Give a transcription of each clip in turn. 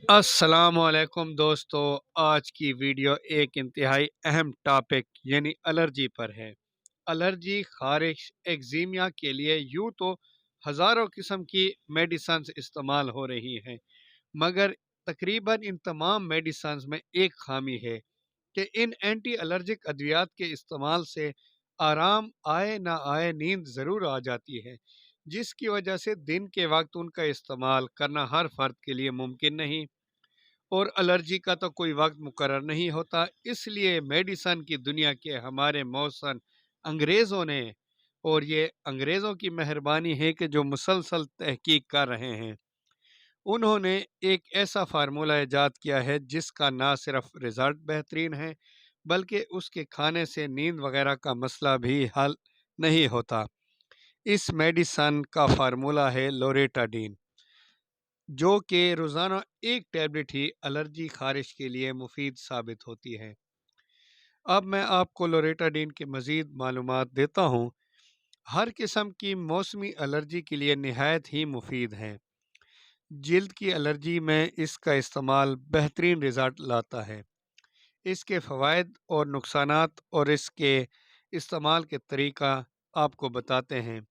अस्सलाम वालेकुम दोस्तों। आज की वीडियो एक इंतहाई अहम टॉपिक यानी एलर्जी पर है। एलर्जी, खारिश, एक्जीमिया के लिए यूँ तो हज़ारों किस्म की मेडिसिन्स इस्तेमाल हो रही हैं, मगर तकरीबन इन तमाम मेडिसिन्स में एक खामी है कि इन एंटी एलर्जिक अद्वियात के इस्तेमाल से आराम आए ना आए नींद ज़रूर आ जाती है, जिसकी वजह से दिन के वक्त उनका इस्तेमाल करना हर फर्द के लिए मुमकिन नहीं। और एलर्जी का तो कोई वक्त मुकर्रर नहीं होता, इसलिए मेडिसन की दुनिया के हमारे मौसन अंग्रेज़ों ने, और ये अंग्रेज़ों की मेहरबानी है कि जो मुसलसल तहकीक कर रहे हैं, उन्होंने एक ऐसा फार्मूला ईजाद किया है जिसका ना सिर्फ रिज़ल्ट बेहतरीन है, बल्कि उसके खाने से नींद वगैरह का मसला भी हल नहीं होता। इस मेडिसन का फार्मूला है लोरेटाडीन, जो कि रोज़ाना एक टैबलेट ही एलर्जी खारिश के लिए मुफीद साबित होती है। अब मैं आपको लोरेटाडीन की मज़ीद मालूमात देता हूँ। हर किस्म की मौसमी एलर्जी के लिए निहायत ही मुफीद है। जिल्द की एलर्जी में इसका इस्तेमाल बेहतरीन रिज़ल्ट लाता है। इसके फ़वाइद और नुकसानात और इसके इस्तेमाल के तरीका आपको बताते हैं।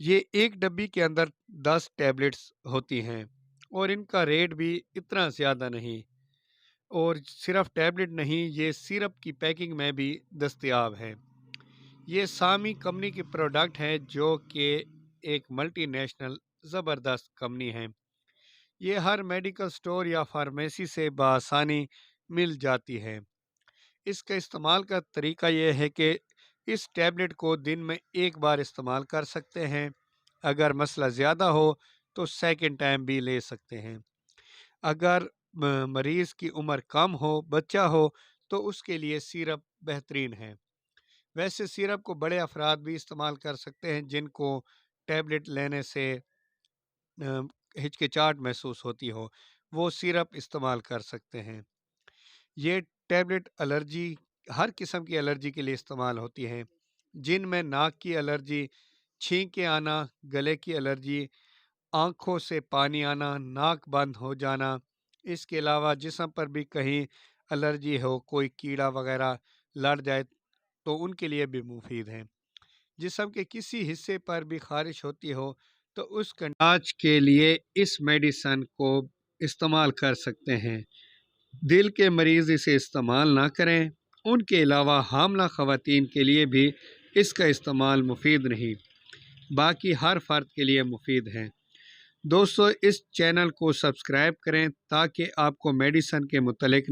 ये एक डब्बी के अंदर 10 टैबलेट्स होती हैं और इनका रेट भी इतना ज़्यादा नहीं, और सिर्फ टैबलेट नहीं, ये सिरप की पैकिंग में भी दस्तयाब है। ये सामी कंपनी की प्रोडक्ट है, जो कि एक मल्टीनेशनल ज़बरदस्त कंपनी है। ये हर मेडिकल स्टोर या फार्मेसी से बआसानी मिल जाती है। इसका इस्तेमाल का तरीका यह है कि इस टैबलेट को दिन में एक बार इस्तेमाल कर सकते हैं। अगर मसला ज़्यादा हो तो सेकंड टाइम भी ले सकते हैं। अगर मरीज़ की उम्र कम हो, बच्चा हो, तो उसके लिए सिरप बेहतरीन है। वैसे सिरप को बड़े अफराद भी इस्तेमाल कर सकते हैं, जिनको टैबलेट लेने से हिचकिचाहट महसूस होती हो, वो सिरप इस्तेमाल कर सकते हैं। ये टैबलेट एलर्जी, हर किस्म की एलर्जी के लिए इस्तेमाल होती है, जिनमें नाक की एलर्जी, छींके आना, गले की एलर्जी, आँखों से पानी आना, नाक बंद हो जाना। इसके अलावा जिस्म पर भी कहीं एलर्जी हो, कोई कीड़ा वगैरह लड़ जाए, तो उनके लिए भी मुफीद है। जिस्म के किसी हिस्से पर भी खारिश होती हो, तो उस इलाज के लिए इस मेडिसन को इस्तेमाल कर सकते हैं। दिल के मरीज़ इसे इस्तेमाल ना करें। उनके अलावा हामला ख़वातीन के लिए भी इसका इस्तेमाल मुफीद नहीं, बाकी हर फ़र्द के लिए मुफीद है। दोस्तों, इस चैनल को सब्सक्राइब करें ताकि आपको मेडिसन के मुतल्लिक़